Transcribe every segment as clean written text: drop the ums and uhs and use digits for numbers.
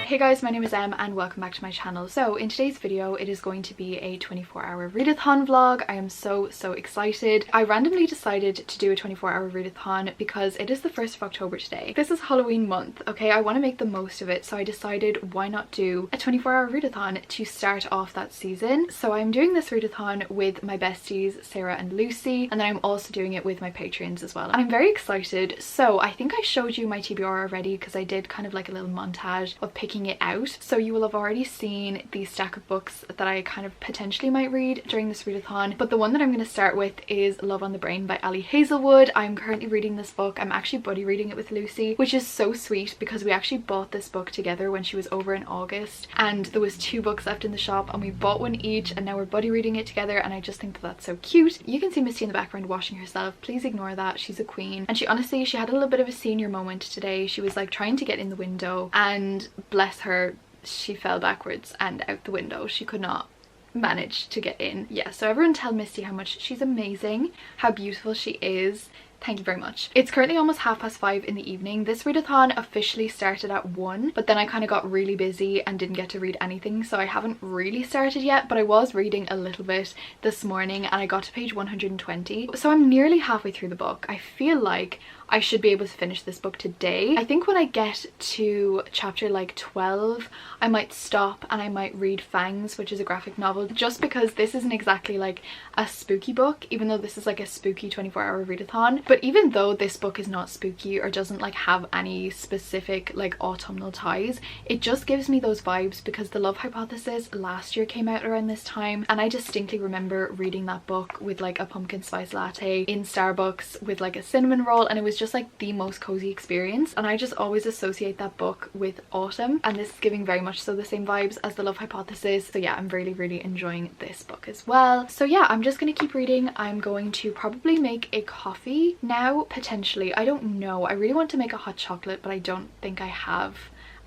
Hey guys, my name is Em and welcome back to my channel. So in today's video it is going to be a 24-hour readathon vlog. I am so excited. I randomly decided to do a 24-hour readathon because it is the 1st of October today. This is Halloween month, okay? I want to make the most of it, so I decided why not do a 24-hour readathon to start off that season. So I'm doing this readathon with my besties Sarah and Lucy, and then I'm also doing it with my Patreons as well. And I'm very excited. So I think I showed you my TBR already because I did kind of like a little montage of picking it out, so you will have already seen the stack of books that I kind of potentially might read during this readathon. But the one that I'm going to start with is Love on the Brain by Ali Hazelwood. I'm currently reading this book. I'm actually buddy reading it with Lucy, which is so sweet because we actually bought this book together when she was over in August, and there was 2 books left in the shop and we bought one each, and now we're buddy reading it together, and I just think that that's so cute. You can see Misty in the background washing herself. Please ignore that, she's a queen. And she honestly, she had a little bit of a senior moment today. She was like trying to get in the window, and bless her, she fell backwards and out the window. She could not manage to get in. Yeah, so everyone tell Misty how much she's amazing, how beautiful she is. Thank you very much. It's currently almost 5:30 in the evening. This readathon officially started at 1, but then I kind of got really busy and didn't get to read anything, so I haven't really started yet, but I was reading a little bit this morning and I got to page 120. So I'm nearly halfway through the book. I feel like I should be able to finish this book today. I think when I get to chapter like 12, I might stop and I might read Fangs, which is a graphic novel, just because this isn't exactly like a spooky book, even though this is like a spooky 24-hour readathon. But even though this book is not spooky or doesn't like have any specific like autumnal ties, it just gives me those vibes because The Love Hypothesis last year came out around this time, and I distinctly remember reading that book with like a pumpkin spice latte in Starbucks with like a cinnamon roll, and it was just like the most cozy experience, and I just always associate that book with autumn, and this is giving very much so the same vibes as The Love Hypothesis. So yeah, I'm really enjoying this book as well. So yeah, I'm just gonna keep reading. I'm going to probably make a coffee now, potentially. I don't know, I really want to make a hot chocolate, but I don't think I have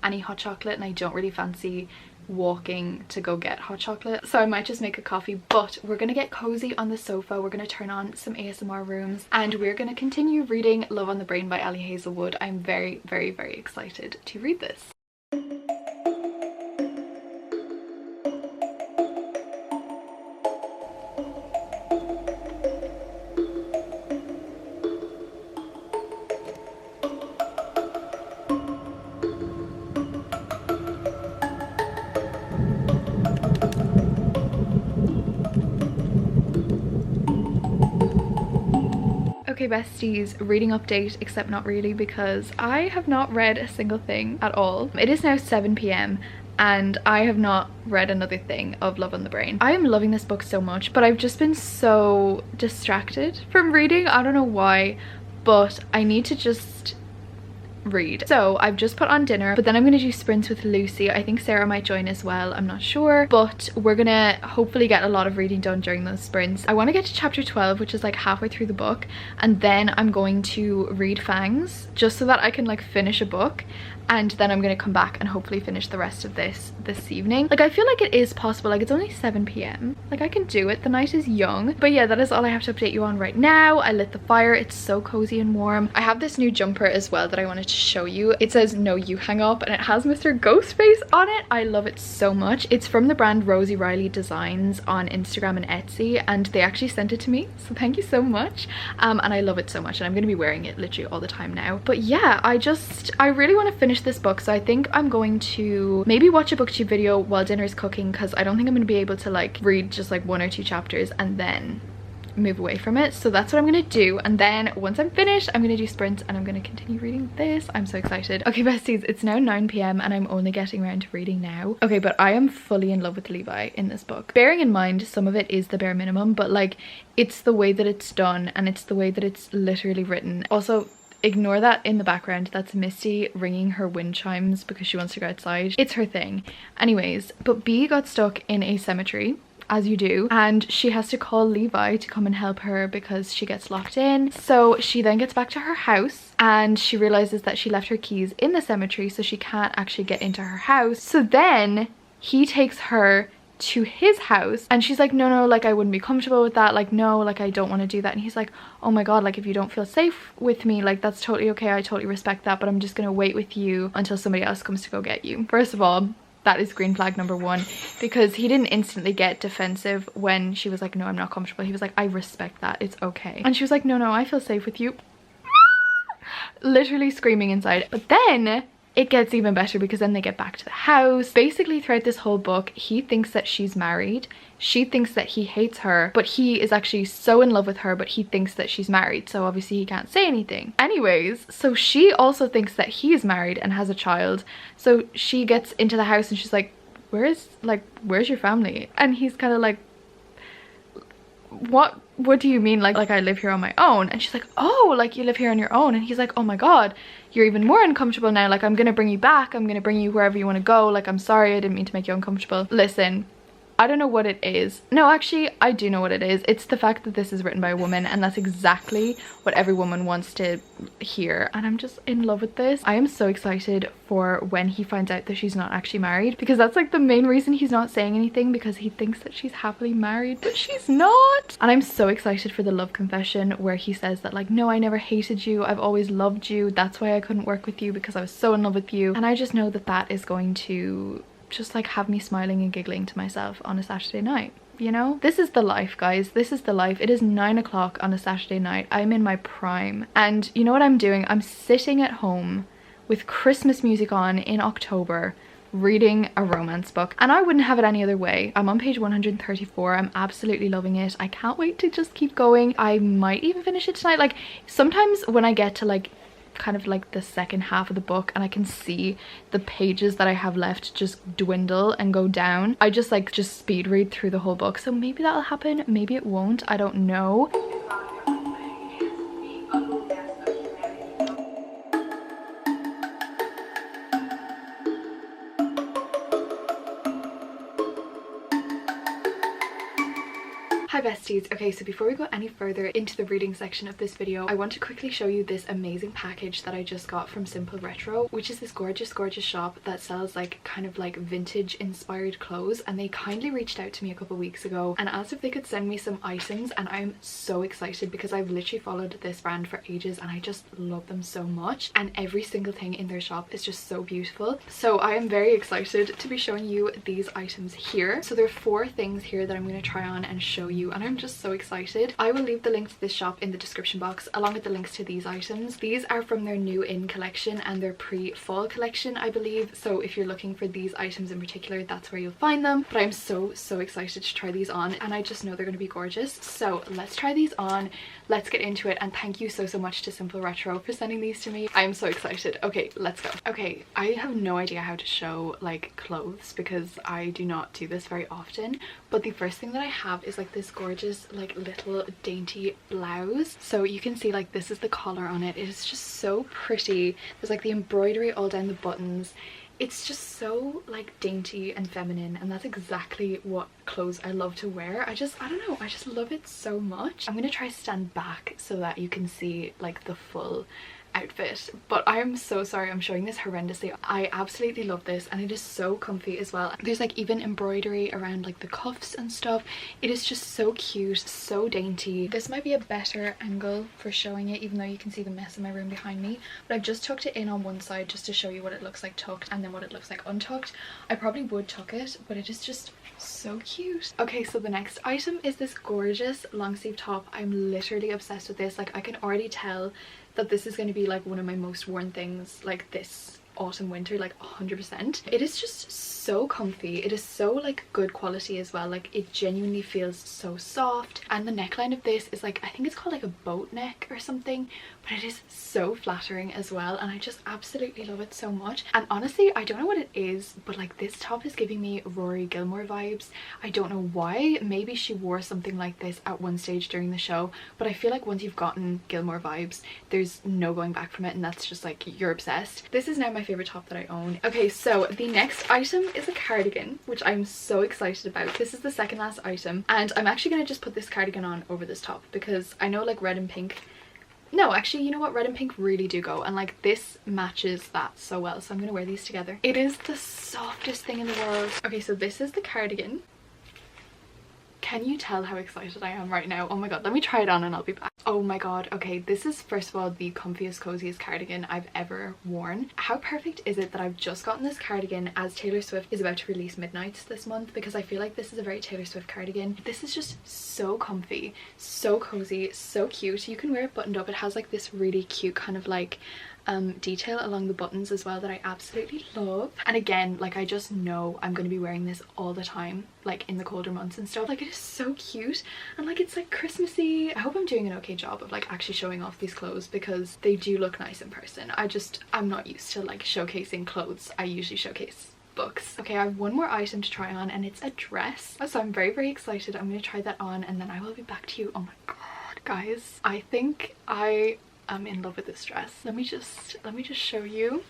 any hot chocolate and I don't really fancy walking to go get hot chocolate, so I might just make a coffee. But we're gonna get cozy on the sofa, we're gonna turn on some ASMR rooms, and we're gonna continue reading Love on the Brain by Ali Hazelwood. I'm very excited to read this. Okay besties, reading update, except not really, because I have not read a single thing at all. It is now 7 p.m. and I have not read another thing of Love on the Brain. I am loving this book so much, but I've just been so distracted from reading. I don't know why, but I need to just read. So I've just put on dinner, but then I'm gonna do sprints with Lucy. I think Sarah might join as well, I'm not sure, but we're gonna hopefully get a lot of reading done during those sprints. I want to get to chapter 12, which is like halfway through the book, and then I'm going to read Fangs just so that I can like finish a book, and then I'm gonna come back and hopefully finish the rest of this evening. Like I feel like it is possible, like it's only 7 p.m, like I can do it, the night is young. But yeah, that is all I have to update you on right now. I lit the fire, it's so cozy and warm. I have this new jumper as well that I wanted to show you. It says "No, you hang up," and it has Mr. Ghostface on it. I love it so much. It's from the brand Rosie Riley Designs on Instagram and Etsy, and they actually sent it to me, so thank you so much. And I love it so much, and I'm gonna be wearing it literally all the time now. But yeah, I really want to finish this book, so I think I'm going to maybe watch a booktube video while dinner's cooking, because I don't think I'm going to be able to like read just like 1 or 2 chapters and then move away from it. So that's what I'm gonna do, and then once I'm finished I'm gonna do sprints and I'm gonna continue reading this. I'm so excited. Okay besties, it's now 9 p.m. and I'm only getting around to reading now. Okay, but I am fully in love with Levi in this book. Bearing in mind some of it is the bare minimum, but like it's the way that it's done and it's the way that it's literally written. Also, ignore that in the background, that's Misty ringing her wind chimes because she wants to go outside. It's her thing. Anyways, but B got stuck in a cemetery, as you do, and she has to call Levi to come and help her because she gets locked in. So she then gets back to her house and she realizes that she left her keys in the cemetery, so she can't actually get into her house. So then he takes her to his house and she's like, no, like I wouldn't be comfortable with that, like no, like I don't want to do that. And he's like, oh my god, like if you don't feel safe with me, like that's totally okay, I totally respect that, but I'm just gonna wait with you until somebody else comes to go get you. First of all, that is green flag number one, because he didn't instantly get defensive when she was like, no, I'm not comfortable. He was like, I respect that, it's okay. And she was like, no, I feel safe with you. Literally screaming inside. But then it gets even better because then they get back to the house. Basically throughout this whole book, he thinks that she's married. She thinks that he hates her, but he is actually so in love with her, but he thinks that she's married. So obviously he can't say anything. Anyways, so she also thinks that he is married and has a child. So she gets into the house and she's like, where's your family? And he's kind of like, what do you mean, like I live here on my own? And she's like, oh, like you live here on your own? And he's like, oh my god, you're even more uncomfortable now, like I'm gonna bring you back, I'm gonna bring you wherever you want to go, like I'm sorry, I didn't mean to make you uncomfortable. Listen, I don't know what it is. No, actually, I do know what it is. It's the fact that this is written by a woman, and that's exactly what every woman wants to hear. And I'm just in love with this. I am so excited for when he finds out that she's not actually married, because that's like the main reason he's not saying anything, because he thinks that she's happily married, but she's not. And I'm so excited for the love confession where he says that like, no, I never hated you. I've always loved you. That's why I couldn't work with you, because I was so in love with you. And I just know that that is going to just like have me smiling and giggling to myself on a Saturday night, you know? This is the life, guys. This is the life. It is 9 o'clock on a Saturday night. I'm in my prime, and you know what I'm doing? I'm sitting at home with Christmas music on in October reading a romance book, and I wouldn't have it any other way. I'm on page 134. I'm absolutely loving it. I can't wait to just keep going. I might even finish it tonight. Like sometimes when I get to like kind of like the second half of the book and I can see the pages that I have left just dwindle and go down, I just speed read through the whole book. So maybe that'll happen, maybe it won't, I don't know. Hi besties. Okay, so before we go any further into the reading section of this video, I want to quickly show you this amazing package that I just got from Simple Retro, which is this gorgeous shop that sells like kind of like vintage inspired clothes, and they kindly reached out to me a couple weeks ago and asked if they could send me some items, and I'm so excited because I've literally followed this brand for ages and I just love them so much, and every single thing in their shop is just so beautiful. So I am very excited to be showing you these items here. So there are 4 things here that I'm going to try on and show you, and I'm just so excited. I will leave the link to this shop in the description box along with the links to these items. These are from their new in collection and their pre-fall collection, I believe, so if you're looking for these items in particular, that's where you'll find them. But I'm so excited to try these on, and I just know they're going to be gorgeous. So let's try these on, let's get into it, and thank you so much to Simple Retro for sending these to me. I am so excited. Okay, let's go. Okay, I have no idea how to show like clothes because I do not do this very often, but the first thing that I have is like this gorgeous like little dainty blouse. So you can see like this is the collar on it. It is just so pretty. There's like the embroidery all down the buttons. It's just so like dainty and feminine, and that's exactly what clothes I love to wear. I don't know, I just love it so much. I'm gonna try stand back so that you can see like the full outfit, but I am so sorry I'm showing this horrendously. I absolutely love this, and it is so comfy as well. There's like even embroidery around like the cuffs and stuff. It is just so cute, so dainty. This might be a better angle for showing it, even though you can see the mess in my room behind me, but I've just tucked it in on one side just to show you what it looks like tucked and then what it looks like untucked. I probably would tuck it, but it is just so cute. Okay, so the next item is this gorgeous long sleeve top. I'm literally obsessed with this. Like I can already tell that this is going to be like one of my most worn things, like this autumn winter, like 100%. It is just so comfy. It is so like good quality as well. Like it genuinely feels so soft, and the neckline of this is like, I think it's called like a boat neck or something, but it is so flattering as well, and I just absolutely love it so much. And honestly, I don't know what it is, but like this top is giving me Rory Gilmore vibes. I don't know why. Maybe she wore something like this at one stage during the show, but I feel like once you've gotten Gilmore vibes, there's no going back from it, and that's just like, you're obsessed. This is now my favorite top that I own. Okay, so the next item is a cardigan, which I'm so excited about. This is the second last item, and I'm actually going to just put this cardigan on over this top because I know like red and pink, no, actually, you know what, red and pink really do go, and like this matches that so well, so I'm gonna wear these together. It is the softest thing in the world. Okay, so this is the cardigan. Can you tell how excited I am right now? Oh my god, let me try it on and I'll be back. Oh my god, okay, this is first of all the comfiest, coziest cardigan I've ever worn. How perfect is it that I've just gotten this cardigan as Taylor Swift is about to release Midnights this month, because I feel like this is a very Taylor Swift cardigan. This is just so comfy, so cozy, so cute. You can wear it buttoned up. It has like this really cute kind of like detail along the buttons as well that I absolutely love. And again, like I just know I'm going to be wearing this all the time, like in the colder months and stuff. Like it is so cute, and like it's like Christmassy. I hope I'm doing an okay job of like actually showing off these clothes because they do look nice in person. I'm not used to like showcasing clothes. I usually showcase books. Okay, I have one more item to try on, and it's a dress. So I'm very, very excited. I'm going to try that on and then I will be back to you. Oh my god, guys, I think I'm in love with this dress. Let me just show you.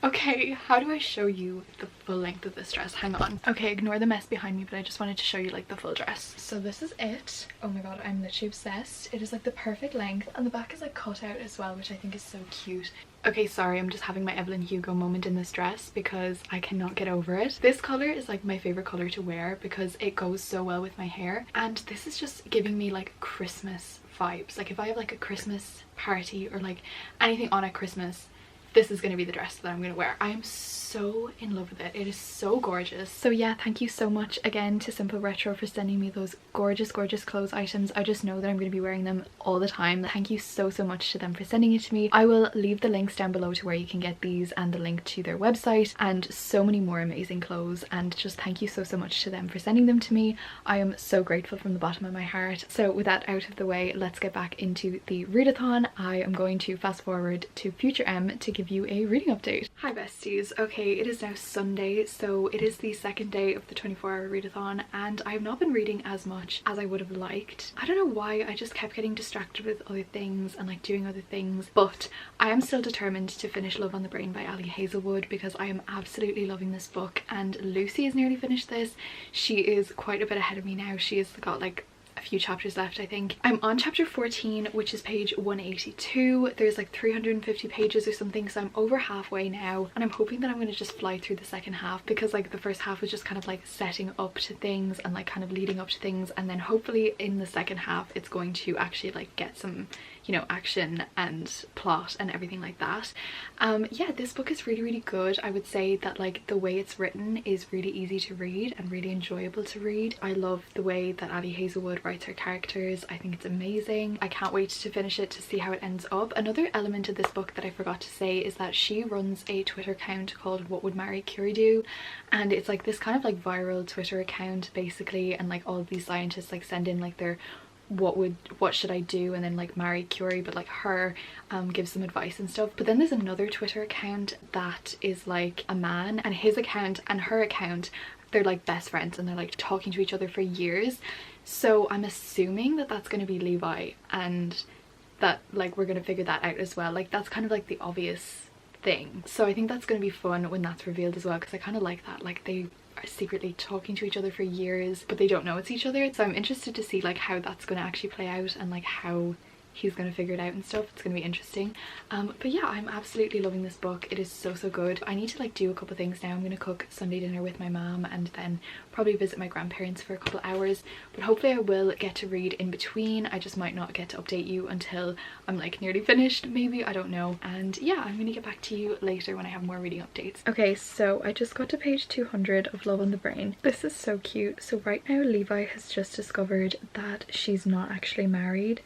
Okay, how do I show you the full length of this dress? Hang on. Okay, ignore the mess behind me, but I just wanted to show you like the full dress. So this is it. Oh my god, I'm literally obsessed. It is like the perfect length, and the back is like cut out as well, which I think is so cute. Okay, sorry, I'm just having my Evelyn Hugo moment in this dress because I cannot get over it. This color is like my favorite color to wear because it goes so well with my hair, and this is just giving me like Christmas vibes. Like if I have like a Christmas party or like anything on at Christmas, this is going to be the dress that I'm going to wear. I am so in love with it. It is so gorgeous. So yeah, thank you so much again to Simple Retro for sending me those gorgeous, gorgeous clothes items. I just know that I'm going to be wearing them all the time. Thank you so, so much to them for sending it to me. I will leave the links down below to where you can get these and the link to their website and so many more amazing clothes, and just thank you so, so much to them for sending them to me. I am so grateful from the bottom of my heart. So with that out of the way, let's get back into the readathon. I am going to fast forward to future M to give you a reading update. Hi besties. Okay, it is now Sunday, so it is the second day of the 24-hour readathon, and I have not been reading as much as I would have liked. I don't know why, I just kept getting distracted with other things and like doing other things, but I am still determined to finish Love on the Brain by Ali Hazelwood because I am absolutely loving this book, and Lucy has nearly finished this. She is quite a bit ahead of me now. She has got like a few chapters left, I think. I'm on chapter 14, which is page 182. There's like 350 pages or something, so I'm over halfway now, and I'm hoping that I'm going to just fly through the second half because like the first half was just kind of like setting up to things and like kind of leading up to things, and then hopefully in the second half it's going to actually like get some, you know, action and plot and everything like that. Yeah, this book is really, really good. I would say that like the way it's written is really easy to read and really enjoyable to read. I love the way that Ali Hazelwood writes her characters. I think it's amazing. I can't wait to finish it to see how it ends up. Another element of this book that I forgot to say is that she runs a Twitter account called What Would Marie Curie Do, and it's like this kind of like viral Twitter account basically, and like all of these scientists like send in like their what should I do, and then like Marie Curie, but like her gives some advice and stuff. But then there's another Twitter account that is like a man, and his account and her account, they're like best friends and they're like talking to each other for years. So I'm assuming that that's going to be Levi, and that like we're going to figure that out as well. Like that's kind of like the obvious thing. So I think that's going to be fun when that's revealed as well, because I kind of like that. Like they are secretly talking to each other for years but they don't know it's each other, so I'm interested to see like how that's going to actually play out and like how he's going to figure it out and stuff. It's going to be interesting. But yeah, I'm absolutely loving this book. It is so, so good. I need to like do a couple things now. I'm going to cook Sunday dinner with my mom and then probably visit my grandparents for a couple hours, but hopefully I will get to read in between. I just might not get to update you until I'm like nearly finished, maybe, I don't know. And yeah, I'm going to get back to you later when I have more reading updates. Okay, so I just got to page 200 of Love on the Brain. This is so cute. So right now Levi has just discovered that she's not actually married,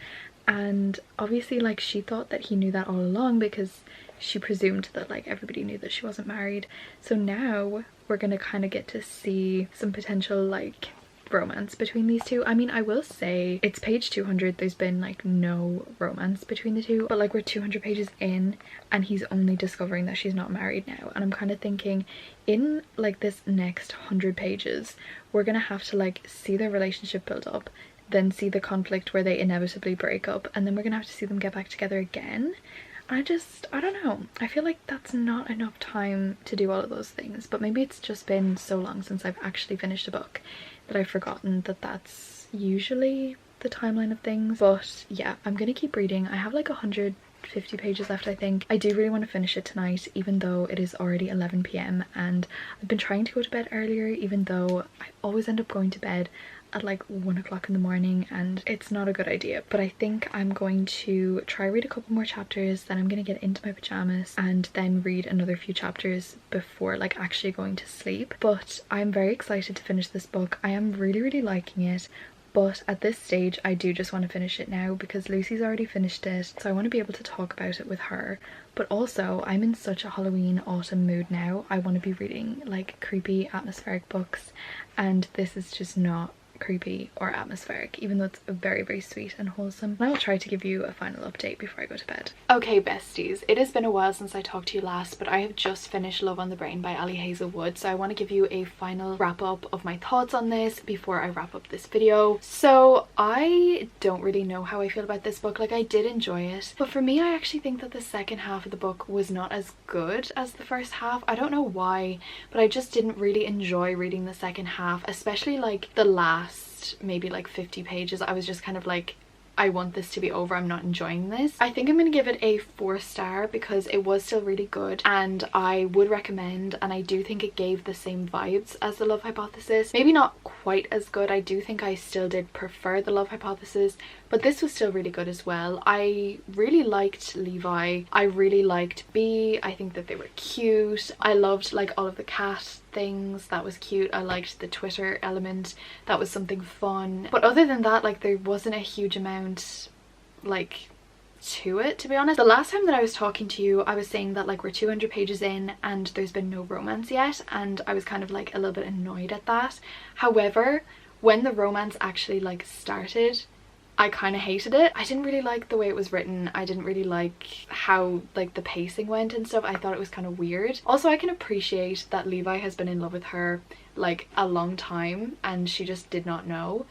and obviously like she thought that he knew that all along because she presumed that like everybody knew that she wasn't married. So now we're gonna kind of get to see some potential like romance between these two. I mean, I will say it's page 200, there's been like no romance between the two, but like we're 200 pages in and he's only discovering that she's not married now, and I'm kind of thinking in like this next 100 pages we're gonna have to like see their relationship build up, then see the conflict where they inevitably break up, and then we're gonna have to see them get back together again. I don't know, I feel like that's not enough time to do all of those things, but maybe it's just been so long since I've actually finished a book that I've forgotten that that's usually the timeline of things. But yeah, I'm gonna keep reading. I have like 150 pages left, I think. I do really want to finish it tonight, even though it is already 11 p.m. and I've been trying to go to bed earlier, even though I always end up going to bed at like 1 o'clock in the morning, and it's not a good idea. But I think I'm going to try read a couple more chapters, then I'm gonna get into my pajamas and then read another few chapters before like actually going to sleep. But I'm very excited to finish this book. I am really liking it, but at this stage I do just want to finish it now because Lucy's already finished it, so I want to be able to talk about it with her. But also I'm in such a Halloween autumn mood now. I want to be reading like creepy atmospheric books, and this is just not creepy or atmospheric, even though it's very sweet and wholesome. And I will try to give you a final update before I go to bed. Okay besties, it has been a while since I talked to you last, but I have just finished Love on the Brain by Ali Hazelwood, so I want to give you a final wrap up of my thoughts on this before I wrap up this video. So I don't really know how I feel about this book. Like, I did enjoy it, but for me I actually think that the second half of the book was not as good as the first half. I don't know why, but I just didn't really enjoy reading the second half, especially like the last maybe like 50 pages. I was just kind of like, I want this to be over, I'm not enjoying this. I think I'm gonna give it a 4-star because it was still really good and I would recommend, and I do think it gave the same vibes as The Love Hypothesis. Maybe not quite as good. I do think I still did prefer The Love Hypothesis, but this was still really good as well. I really liked Levi, I really liked B, I think that they were cute. I loved like all of the cat things, that was cute. I liked the Twitter element, that was something fun. But other than that, like, there wasn't a huge amount like to it, to be honest. The last time that I was talking to you I was saying that like we're 200 pages in and there's been no romance yet, and I was kind of like a little bit annoyed at that. However, when the romance actually like started, I kind of hated it. I didn't really like the way it was written. I didn't really like how like the pacing went and stuff. I thought it was kind of weird. Also, I can appreciate that Levi has been in love with her like a long time and she just did not know.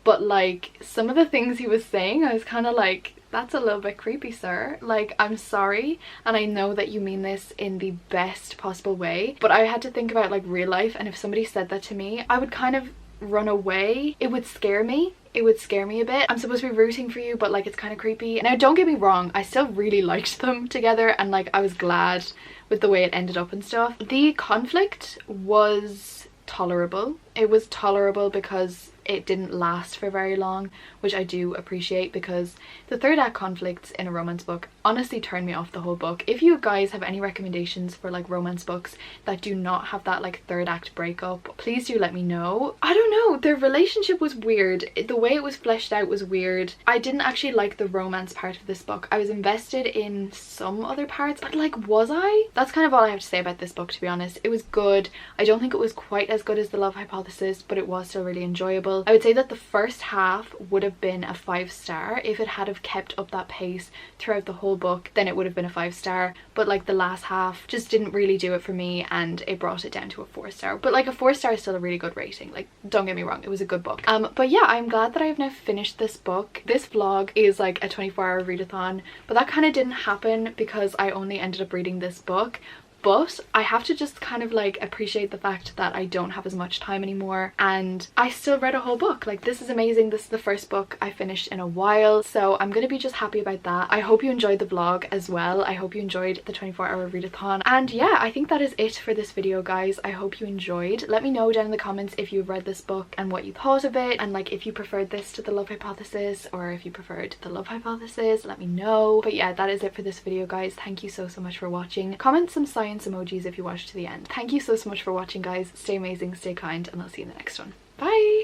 But like some of the things he was saying, I was kind of like, that's a little bit creepy, sir. Like, I'm sorry, and I know that you mean this in the best possible way, but I had to think about like real life, and if somebody said that to me, I would kind of run away. It would scare me. It would scare me a bit. I'm supposed to be rooting for you, but like it's kind of creepy. Now don't get me wrong, I still really liked them together and like I was glad with the way it ended up and stuff. The conflict was tolerable. It was tolerable because it didn't last for very long, which I do appreciate, because the third act conflicts in a romance book honestly turn me off the whole book. If you guys have any recommendations for like romance books that do not have that like third act breakup, please do let me know. I don't know, their relationship was weird. The way it was fleshed out was weird. I didn't actually like the romance part of this book. I was invested in some other parts, but like, was I? That's kind of all I have to say about this book, to be honest. It was good. I don't think it was quite as good as The Love Hypothesis, but it was still really enjoyable. I would say that the first half would have been a 5-star. If it had have kept up that pace throughout the whole book, then it would have been a 5-star, but like the last half just didn't really do it for me and it brought it down to a 4-star. But like a 4-star is still a really good rating, like don't get me wrong, it was a good book. But yeah, I'm glad that I've now finished this book. This vlog is like a 24-hour readathon, but that kind of didn't happen because I only ended up reading this book. But I have to just kind of like appreciate the fact that I don't have as much time anymore and I still read a whole book. Like, this is amazing. This is the first book I finished in a while, so I'm gonna be just happy about that. I hope you enjoyed the vlog as well. I hope you enjoyed the 24-hour readathon, and yeah, I think that is it for this video, guys. I hope you enjoyed. Let me know down in the comments if you've read this book and what you thought of it, and like if you preferred this to The Love Hypothesis or if you preferred The Love Hypothesis, let me know. But yeah, that is it for this video, guys. Thank you so much for watching. Comment some science emojis if you watched to the end. Thank you so much for watching, guys. Stay amazing, stay kind, and I'll see you in the next one. Bye!